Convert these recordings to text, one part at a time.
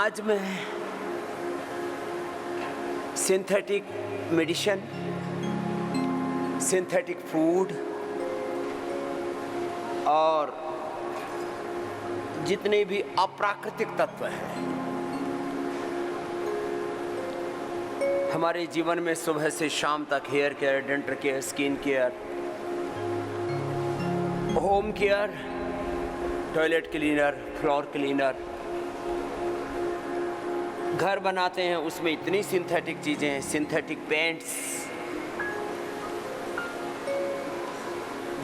आज मैं synthetic medicine, synthetic food और जितने भी अप्राकृतिक तत्व हैं हमारे जीवन में सुबह से शाम तक, hair care, dental care, skin care, home care, toilet cleaner, floor cleaner, घर बनाते हैं उसमें इतनी सिंथेटिक चीज़ें हैं, सिंथेटिक पेंट्स,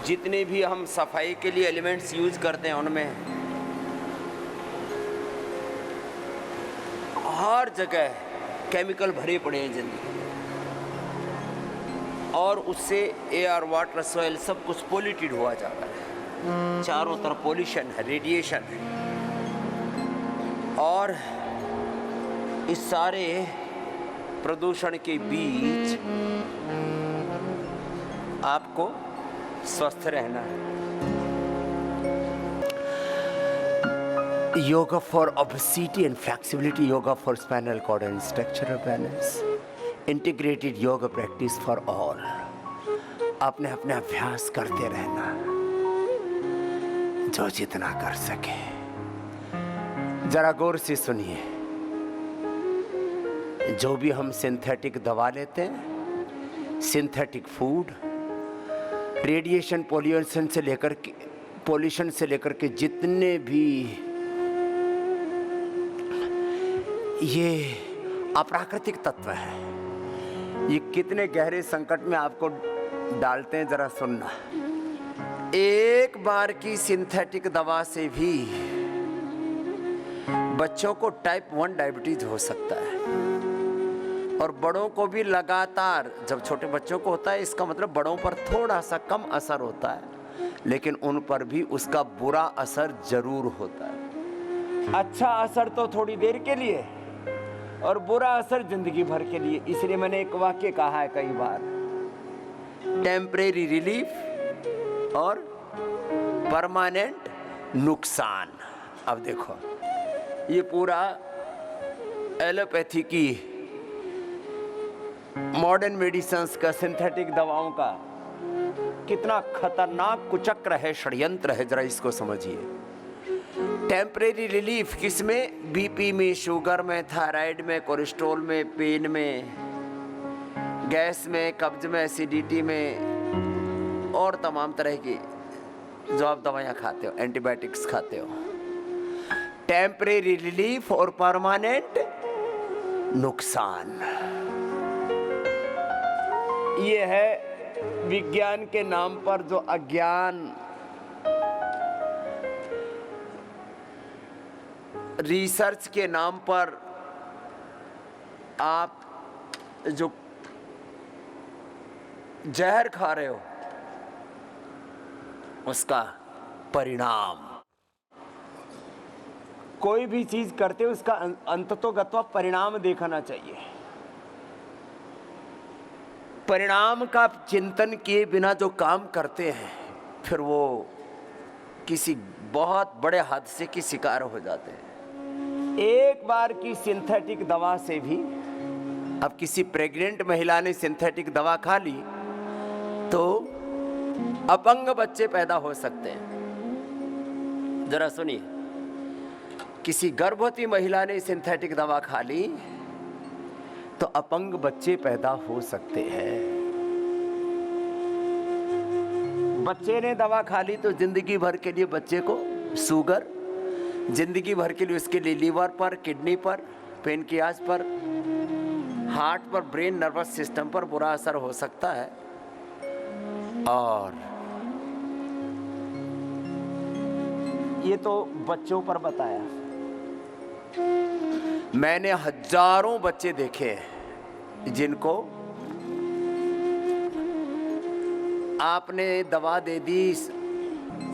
जितने भी हम सफाई के लिए एलिमेंट्स यूज करते हैं उनमें हर जगह केमिकल भरे पड़े हैं जिंदगी में, और उससे एयर, वाटर, सॉइल सब कुछ पोल्यूटेड हुआ जाता है। चारों तरफ पोल्यूशन है, रेडिएशन है, और इस सारे प्रदूषण के बीच आपको स्वस्थ रहना है। Yoga for obesity and flexibility, yoga for spinal cord and structural balance, integrated yoga practice for all. आपने अपने अभ्यास करते रहना, जो जितना कर सके। जरा गौर से सुनिए, जो भी हम सिंथेटिक दवा लेते हैं, सिंथेटिक फूड, रेडिएशन, पोल्यूशन से लेकर के जितने भी ये अप्राकृतिक तत्व है, ये कितने गहरे संकट में आपको डालते हैं, जरा सुनना। एक बार की सिंथेटिक दवा से भी बच्चों को टाइप 1 डायबिटीज हो सकता है, और बड़ों को भी लगातार। जब छोटे बच्चों को होता है इसका मतलब बड़ों पर थोड़ा सा कम असर होता है, लेकिन उन पर भी उसका बुरा असर जरूर होता है। अच्छा असर तो थोड़ी देर के लिए और बुरा असर जिंदगी भर के लिए। इसलिए मैंने एक वाक्य कहा है कई बार, टेम्परेरी रिलीफ और परमानेंट नुकसान। अब देखो, ये पूरा एलोपैथी की, मॉडर्न मेडिसिन्स का, सिंथेटिक दवाओं का कितना खतरनाक कुचक्र है, षड्यंत्र है, जरा इसको समझिए। टेम्परेरी रिलीफ किसमें? बीपी में, शुगर में, थायराइड में, कोलेस्ट्रॉल में, पेन में, गैस में, कब्ज में, एसिडिटी में, और तमाम तरह की जो आप दवाइयाँ खाते हो, एंटीबायोटिक्स खाते हो। टेम्परेरी रिलीफ और परमानेंट नुकसान, ये है विज्ञान के नाम पर जो अज्ञान, रिसर्च के नाम पर आप जो जहर खा रहे हो, उसका परिणाम। कोई भी चीज करते हो उसका अंततोगत्वा परिणाम देखना चाहिए। परिणाम का चिंतन किए बिना जो काम करते हैं, फिर वो किसी बहुत बड़े हादसे की शिकार हो जाते हैं। एक बार की सिंथेटिक दवा से भी, अब किसी प्रेग्नेंट महिला ने सिंथेटिक दवा खा ली तो अपंग बच्चे पैदा हो सकते हैं। जरा सुनिए, किसी गर्भवती महिला ने सिंथेटिक दवा खा ली तो अपंग बच्चे पैदा हो सकते हैं। बच्चे ने दवा खा ली तो जिंदगी भर के लिए बच्चे को शुगर, जिंदगी भर के लिए उसके लिए लीवर पर, किडनी पर, पेनक्रियाज पर, हार्ट पर, ब्रेन, नर्वस सिस्टम पर बुरा असर हो सकता है। और ये तो बच्चों पर बताया। मैंने हजारों बच्चे देखे हैं जिनको आपने दवा दे दी,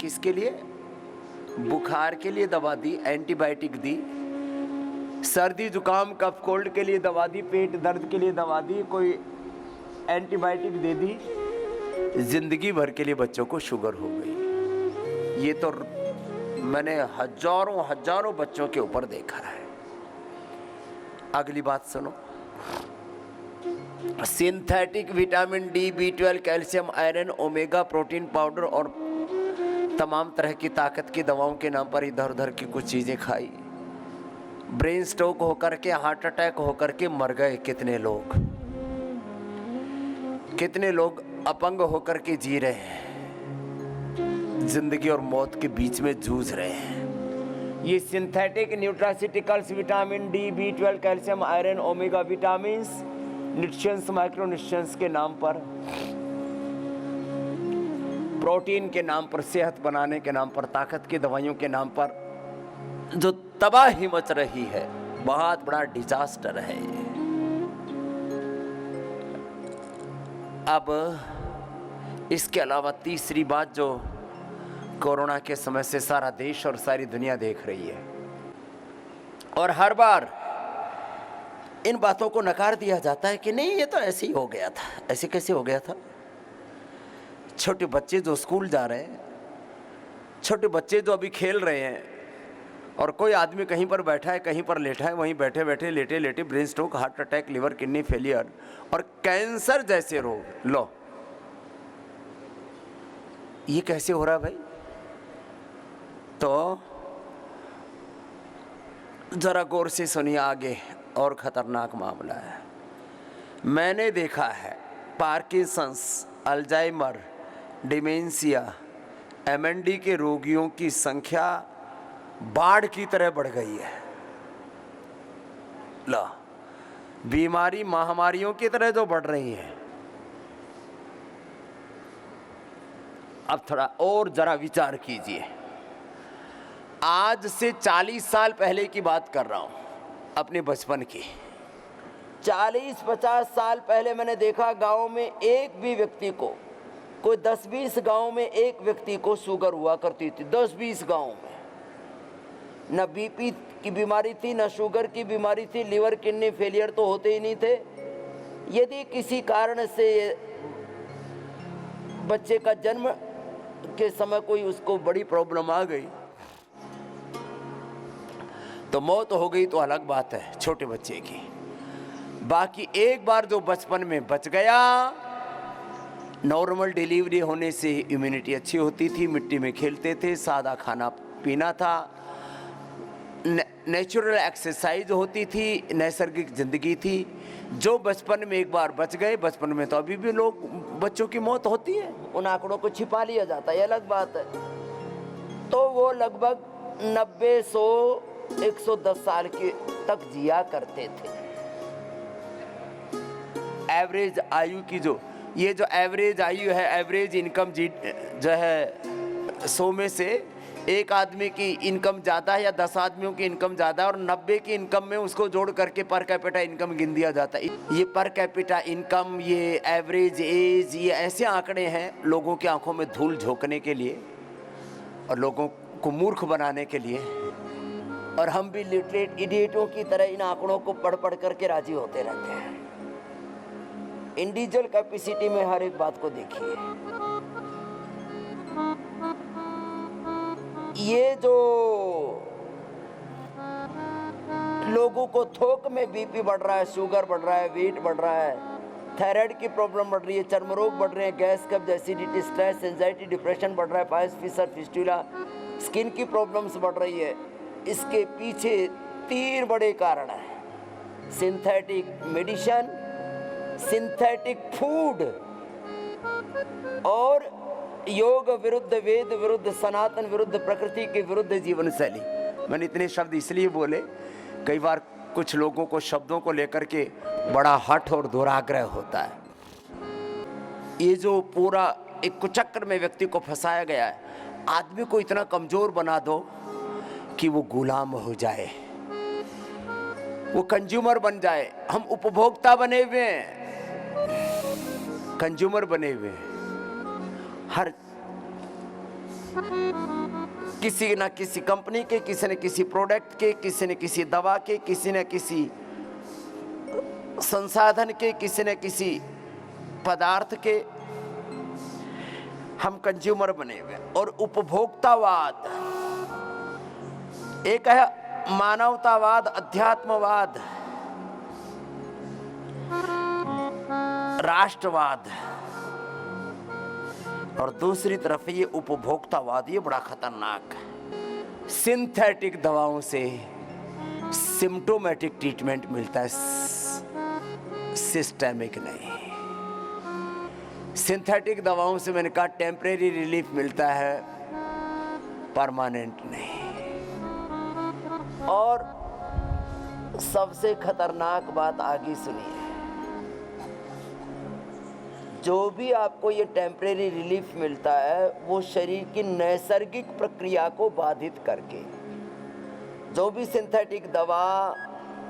किसके लिए? बुखार के लिए दवा दी, एंटीबायोटिक दी, सर्दी जुकाम कफ कोल्ड के लिए दवा दी, पेट दर्द के लिए दवा दी, कोई एंटीबायोटिक दे दी, जिंदगी भर के लिए बच्चों को शुगर हो गई। ये तो मैंने हजारों बच्चों के ऊपर देखा है। अगली बात सुनो, synthetic vitamin D, B12, calcium, iron, omega protein powder और तमाम तरह की ताकत की दवाओं के नाम पर इधर उधर की कुछ चीज़ें खाई। ब्रेन स्ट्रोक होकर के, हार्ट अटैक होकर के मर गए कितने लोग, कितने लोग अपंग होकर के जी रहे हैं, जिंदगी और मौत के बीच में जूझ रहे हैं। ये synthetic nutraceuticals, vitamin D, B12, calcium, iron, omega vitamins, nutritions, micro nutritions के नाम पर, प्रोटीन के नाम पर, सेहत बनाने के नाम पर, ताकत की दवाइयों के नाम पर जो तबाही मच रही है, बहुत बड़ा डिजास्टर है। अब इसके अलावा तीसरी बात जो कोरोना के समय से सारा देश और सारी दुनिया देख रही है, और हर बार इन बातों को नकार दिया जाता है कि नहीं ये तो ऐसे ही हो गया था। ऐसे कैसे हो गया था? छोटे बच्चे जो स्कूल जा रहे हैं, छोटे बच्चे जो अभी खेल रहे हैं, और कोई आदमी कहीं पर बैठा है, कहीं पर लेटा है, वहीं बैठे बैठे लेटे लेटे brain stroke, heart attack, liver kidney failure और कैंसर जैसे रोग। लो, ये कैसे हो रहा भाई? तो जरा गौर से सुनिए, आगे और खतरनाक मामला है। मैंने देखा है पार्किंसंस, अल्जाइमर, डिमेंशिया, MND के रोगियों की संख्या बाढ़ की तरह बढ़ गई है। ला, बीमारी महामारियों की तरह जो बढ़ रही है। अब थोड़ा और जरा विचार कीजिए, आज से 40 साल पहले की बात कर रहा हूं, अपने बचपन की। 40-50 साल पहले मैंने देखा गांव में एक भी व्यक्ति को, कोई 10-20 गांव में एक व्यक्ति को शुगर हुआ करती थी। 10-20 गांव में न BP की बीमारी थी, न शुगर की बीमारी थी, लिवर किडनी फेलियर तो होते ही नहीं थे। यदि किसी कारण से बच्चे का जन्म के समय कोई उसको बड़ी प्रॉब्लम आ गई तो मौत हो गई तो अलग बात है छोटे बच्चे की। बाकी एक बार जो बचपन में बच गया, नॉर्मल डिलीवरी होने से इम्यूनिटी अच्छी होती थी, मिट्टी में खेलते थे, सादा खाना पीना था, नेचुरल एक्सरसाइज होती थी, नैसर्गिक जिंदगी थी। जो बचपन में एक बार बच गए, बचपन में तो अभी भी लोग, बच्चों की मौत होती है, उन आंकड़ों को छिपा लिया जाता है, ये अलग बात है। तो वो लगभग 90-100-110 साल के तक जिया करते थे। एवरेज आयु की जो एवरेज आयु है, एवरेज इनकम जो है 100 में से एक आदमी की इनकम ज़्यादा है या 10 आदमियों की इनकम ज़्यादा है, और 90 की इनकम में उसको जोड़ करके पर कैपिटा इनकम गिन दिया जाता है। ये पर कैपिटा इनकम, ये एवरेज एज, ये ऐसे आंकड़े हैं लोगों की आंखों में धूल झोंकने के लिए और लोगों को मूर्ख बनाने के लिए। और हम भी लिटरेट इडियटों की तरह इन आंकड़ों को पढ़ पढ़ करके राजी होते रहते हैं। इंडिविजुअल कैपेसिटी में हर एक बात को देखिए। ये जो लोगों को थोक में BP बढ़ रहा है, शुगर बढ़ रहा है, वेट बढ़ रहा है, थायराइड की प्रॉब्लम बढ़ रही है, चर्म रोग बढ़ रहे हैं, गैस, कब्ज, एसिडिटी, स्ट्रेस, एंजाइटी, डिप्रेशन बढ़ रहा है, पायल्स, फिशर, फिस्टुला, स्किन की प्रॉब्लम्स बढ़ रही है। इसके पीछे 3 बड़े कारण हैं: सिंथेटिक मेडिसिन, सिंथेटिक फूड और योग विरुद्ध, वेद विरुद्ध, सनातन विरुद्ध, प्रकृति के विरुद्ध जीवन शैली। मैंने इतने शब्द इसलिए बोले, कई बार कुछ लोगों को शब्दों को लेकर के बड़ा हठ और दुराग्रह होता है। ये जो पूरा एक कुचक्र में व्यक्ति को फंसाया गया है, आदमी को इतना कमजोर बना दो कि वो गुलाम हो जाए, वो कंज्यूमर बन जाए। हम उपभोक्ता बने हुए हैं, कंज्यूमर बने हुए हैं। हर किसी न किसी कंपनी के, किसी न किसी प्रोडक्ट के, किसी न किसी दवा के, किसी न किसी संसाधन के, किसी न किसी पदार्थ के हम कंज्यूमर बने हुए। और उपभोक्तावाद, एक है मानवतावाद, अध्यात्मवाद, राष्ट्रवाद और दूसरी तरफ ये उपभोक्तावाद, ये बड़ा खतरनाक है। सिंथेटिक दवाओं से सिम्प्टोमेटिक ट्रीटमेंट मिलता है, सिस्टेमिक नहीं। सिंथेटिक दवाओं से मैंने कहा टेम्परेरी रिलीफ मिलता है, परमानेंट नहीं। और सबसे खतरनाक बात आगे सुनिए, जो भी आपको ये टेम्परेरी रिलीफ मिलता है वो शरीर की नैसर्गिक प्रक्रिया को बाधित करके, जो भी सिंथेटिक दवा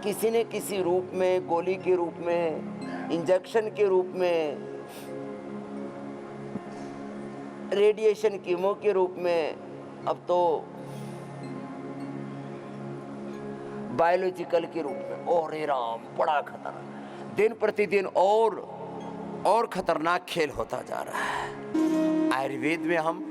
किसी न किसी रूप में, गोली के रूप में, इंजेक्शन के रूप में, रेडिएशन कीमो के रूप में, अब तो बायोलॉजिकल के रूप में, और राम बड़ा खतरनाक, दिन प्रतिदिन और खतरनाक खेल होता जा रहा है। आयुर्वेद में हम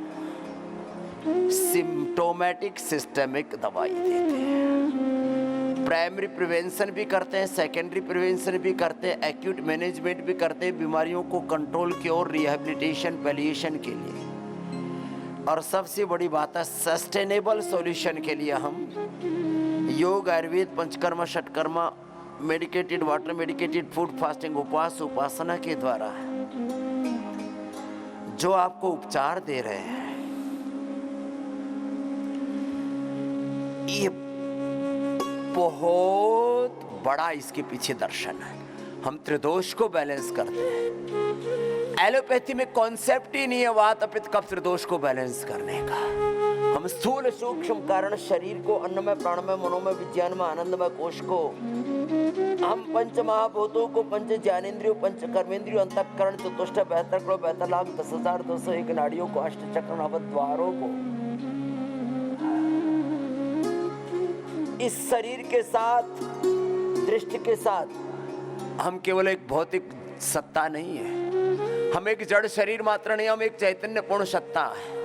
सिम्प्टोमेटिक सिस्टेमिक दवाई देते हैं, प्राइमरी प्रिवेंशन भी करते हैं, सेकेंडरी प्रिवेंशन भी करते हैं, एक्यूट मैनेजमेंट भी करते हैं, बीमारियों को कंट्रोल की और रिहेबिलिटेशन पैलिएशन के लिए। और सबसे बड़ी बात है सस्टेनेबल सॉल्यूशन के लिए हम yoga, Ayurveda, panchakarma, shatkarma, medicated water, medicated food, fasting, उपवास, उपासना के द्वारा जो आपको उपचार दे रहे हैं, ये बहुत बड़ा इसके पीछे दर्शन है। हम त्रिदोष को बैलेंस करते हैं। एलोपैथी में कॉन्सेप्ट ही नहीं है वात पित्त कफ त्रिदोष को बैलेंस करने का। हम स्थूल सूक्ष्म कारण शरीर को, अन्नमय, प्राणमय, मनोमय, विज्ञानमय, आनंदमय कोश को, हम पंच महाभूतों को, पंच ज्ञानेंद्रियों, पंच कर्मेंद्रियों, अंतःकरण, चतुष्ट, 72 करोड़, 72 लाख, 10,201 नाड़ियों को, अष्टचक्र, नवद्वारों को, इस शरीर के साथ, दृष्टि के साथ हम केवल एक भौतिक सत्ता नहीं है, हम एक जड़ शरीर मात्र नहीं, हम एक चैतन्य पूर्ण सत्ता है।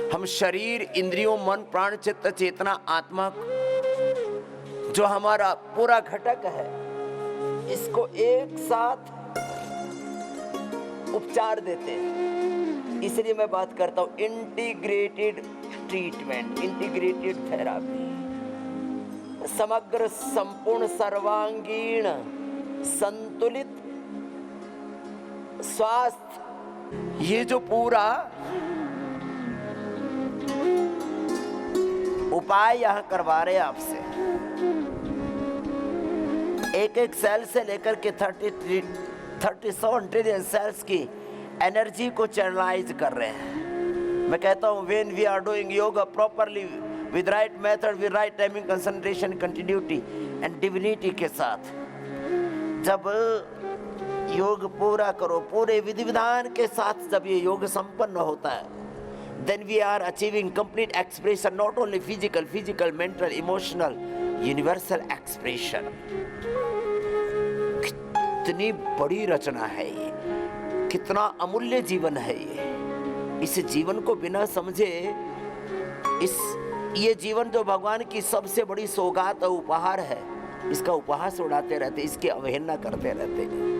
हम शरीर, इंद्रियों, मन, प्राण, चित्त, चेतना, आत्मा जो हमारा पूरा घटक है, इसको एक साथ उपचार देते हैं। इसलिए मैं बात करता हूं इंटीग्रेटेड ट्रीटमेंट, इंटीग्रेटेड थेरापी, समग्र, संपूर्ण, सर्वांगीण, संतुलित स्वास्थ्य, ये जो पूरा उपाय यहां करवा रहे हैं आपसे। एक एक सेल से लेकर के 37 ट्रिलियन सेल्स की एनर्जी को चैनलाइज कर रहे हैं। मैं कहता हूं when we are doing yoga properly with right method, with right timing, concentration, continuity and divinity के साथ, जब योग पूरा करो, पूरे विधि विधान के साथ जब ये योग संपन्न होता है, then we are achieving complete expression, not only physical, mental, emotional, universal expression। कितनी बड़ी रचना है ये, कितना अमूल्य जीवन है ये। इस जीवन को बिना समझे, ये जीवन जो भगवान की सबसे बड़ी सौगात और उपहार है, इसका उपहास उड़ाते रहते, इसकी अवहेलना करते रहते।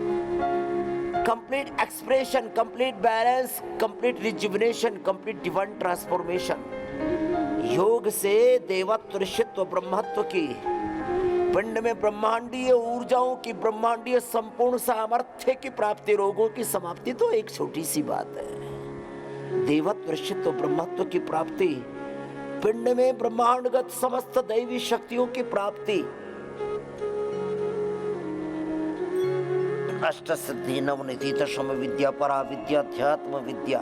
Complete expression, complete balance, complete rejuvenation, complete divine transformation. योग से देवत्व, ऋषित्व, ब्रह्मत्व की, पिंड में ब्रह्मांडीय ऊर्जाओं की, ब्रह्मांडीय संपूर्ण सामर्थ्य की प्राप्ति, रोगों की समाप्ति तो एक छोटी सी बात है। देवत्व, ऋषित्व, ब्रह्मत्व की प्राप्ति, पिंड में ब्रह्मांडगत समस्त दैवी शक्तियों की प्राप्ति, अष्ट सिद्धि, नवनिधि, दशम विद्या, परा विद्या, अध्यात्म विद्या,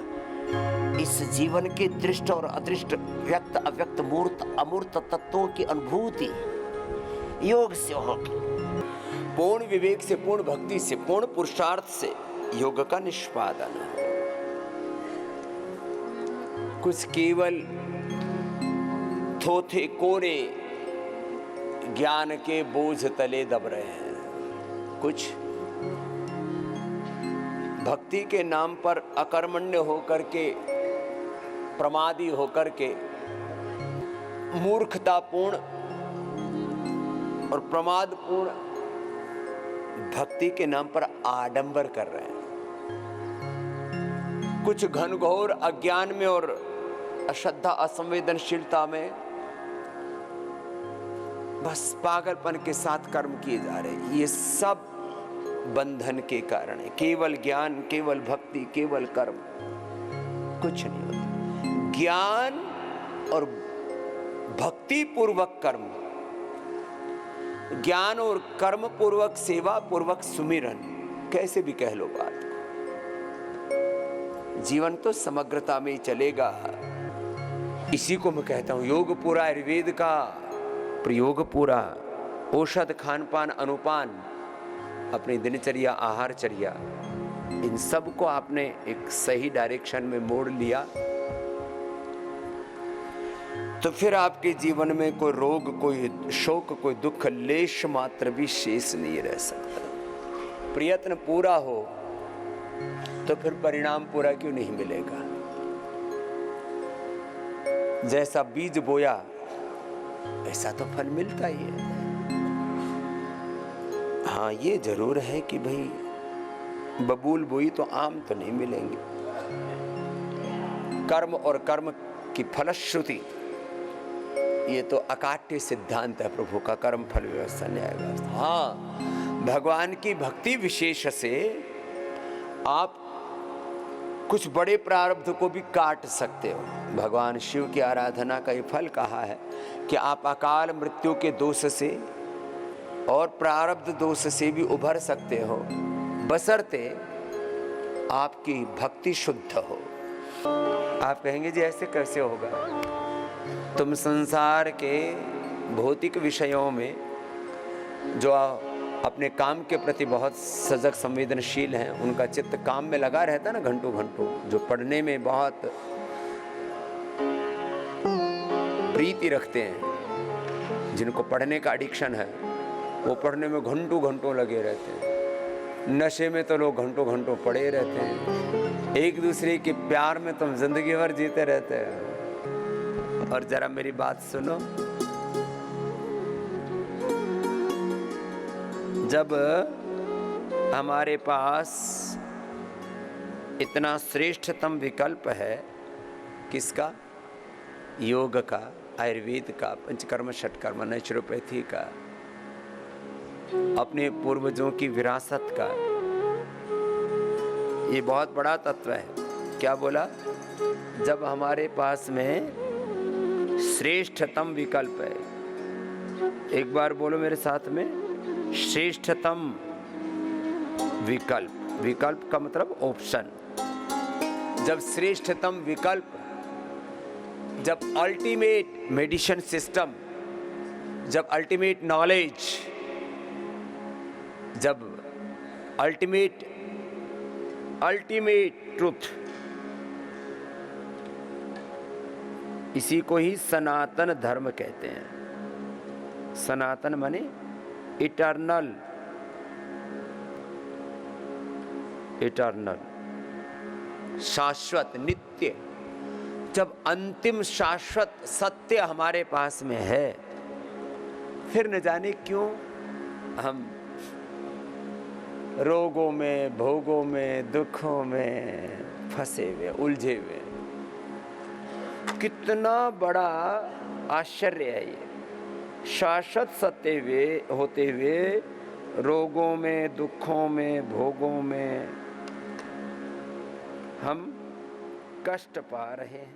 इस जीवन के दृष्ट और अदृष्ट, व्यक्त अव्यक्त, मूर्त अमूर्त तत्वों की अनुभूति योग से होगी। पूर्ण विवेक से, पूर्ण भक्ति से, पूर्ण पुरुषार्थ से योग का निष्पादन। कुछ केवल थोथे कोरे ज्ञान के बोझ तले दब रहे हैं, कुछ भक्ति के नाम पर अकर्मण्य होकर के, प्रमादी होकर के, मूर्खतापूर्ण और प्रमादपूर्ण भक्ति के नाम पर आडंबर कर रहे हैं। कुछ घनघोर अज्ञान में और अश्रद्धा असंवेदनशीलता में बस पागलपन के साथ कर्म किए जा रहे हैं। ये सब बंधन के कारण है। केवल ज्ञान, केवल भक्ति, केवल कर्म कुछ नहीं होता। ज्ञान और भक्ति पूर्वक कर्म, ज्ञान और कर्म पूर्वक सेवा पूर्वक सुमिरन, कैसे भी कह लो बात, जीवन तो समग्रता में ही चलेगा। इसी को मैं कहता हूं योग पूरा, आयुर्वेद का प्रयोग पूरा, औषध, खान पान, अनुपान, अपनी दिनचर्या, आहारचर्या, इन सब को आपने एक सही डायरेक्शन में मोड़ लिया तो फिर आपके जीवन में कोई रोग, कोई शोक, कोई दुख लेश मात्र भी शेष नहीं रह सकता। प्रयत्न पूरा हो तो फिर परिणाम पूरा क्यों नहीं मिलेगा। जैसा बीज बोया ऐसा तो फल मिलता ही है। हाँ, ये जरूर है कि भाई बबूल बोई तो आम तो नहीं मिलेंगे। कर्म और कर्म की फलश्रुति, ये तो अकाट्य सिद्धांत है प्रभु का, कर्म फल व्यवस्था, न्याय व्यवस्था। हाँ, भगवान की भक्ति विशेष से आप कुछ बड़े प्रारब्ध को भी काट सकते हो। भगवान शिव की आराधना का ये फल कहा है कि आप अकाल मृत्यु के दोष से और प्रारब्ध दोष से भी उभर सकते हो, बशर्ते आपकी भक्ति शुद्ध हो। आप कहेंगे जी ऐसे कैसे होगा? तुम संसार के भौतिक विषयों में जो अपने काम के प्रति बहुत सजग संवेदनशील हैं, उनका चित्त काम में लगा रहता है ना घंटों घंटों, जो पढ़ने में बहुत प्रीति रखते हैं, जिनको पढ़ने का एडिक्शन है, वो पढ़ने में घंटों घंटों लगे रहते हैं। नशे में तो लोग घंटों घंटों पड़े रहते हैं। एक दूसरे के प्यार में तुम जिंदगी भर जीते रहते हैं। और जरा मेरी बात सुनो, जब हमारे पास इतना श्रेष्ठतम विकल्प है, किसका? योग का, आयुर्वेद का, पंचकर्म, षटकर्म, नेचुरोपैथी का, अपने पूर्वजों की विरासत का। ये बहुत बड़ा तत्व है। क्या बोला? जब हमारे पास में श्रेष्ठतम विकल्प है, एक बार बोलो मेरे साथ में, श्रेष्ठतम विकल्प। विकल्प का मतलब ऑप्शन। जब श्रेष्ठतम विकल्प, जब अल्टीमेट मेडिसिन सिस्टम, जब अल्टीमेट नॉलेज, जब अल्टीमेट ट्रुथ, इसी को ही सनातन धर्म कहते हैं। सनातन माने इटर्नल, इटर्नल, शाश्वत, नित्य। जब अंतिम शाश्वत सत्य हमारे पास में है, फिर न जाने क्यों हम रोगों में, भोगों में, दुखों में फंसे हुए, उलझे हुए। कितना बड़ा आश्चर्य है ये। शाश्वत सत्य होते हुए रोगों में, दुखों में, भोगों में हम कष्ट पा रहे हैं।